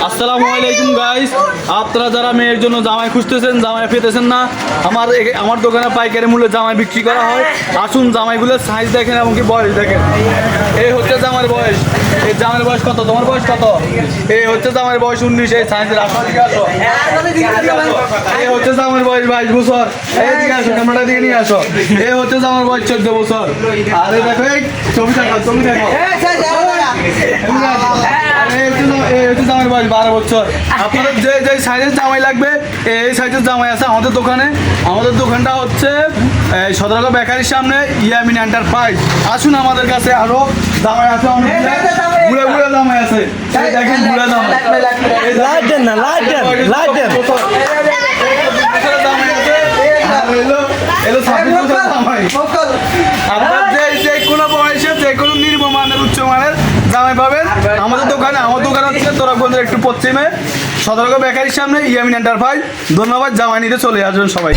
আসসালামু আলাইকুম গাইস, আপনারা যারা মেয়ের জন্য জামাই খুঁজতেছেন, জামাই পেতেছেন না, আমার দোকানে পাইকারি মূল্যে জামাই বিক্রি করা হয়। আসুন জামাইগুলোর সাইজ দেখেন এবং কি বয়স দেখেন। এই হচ্ছে জামার বয়স। এই জামার বয়স কত? তোমার বয়স কত? এই হচ্ছে জামার বয়স 19। এই সাইজের আসো, দিকে আসো। এই হচ্ছে জামার বয়স 22 বছর। এই দিকে আসো, ক্যামেরাটা দিকে নিয়ে আসো। এই হচ্ছে জামার বয়স 14 বছর। আরে দেখো, এই ছবি দেখো, ছবি দেখো। জামাই বয়স 12 বছর। আপনাদের যে সাইজের জামাই লাগবে এই সাইজের জামাই আছে আমাদের দোকানে। আমাদের দোকানটা হচ্ছে সদরঘাট বেকারির সামনে, ইয়ামিন এন্টারপ্রাইজ। আসুন আমাদের কাছে আরো জামাই আছে, অনেক বুড়া বুড়া জামাই আছে। এই দেখেন বুড়া জামাই, লাইট দেন না, লাইট দেন, লাইট দেন। জামাই আছে, এলো 26 বছর জামাই। আপনার যে কোনো বয়সে যে কোনো নির্মমানের উচ্চমানের জামাই পাবেন আমাদের দোকানে। আমার দোকান হচ্ছে তোরাগঞ্জের একটু পশ্চিমে, সদরঘাট বেকারির সামনে, ইয়ামিন এন্টারপ্রাইজ। ধন্যবাদ। জামাই নিতে চলে আসবেন সবাই।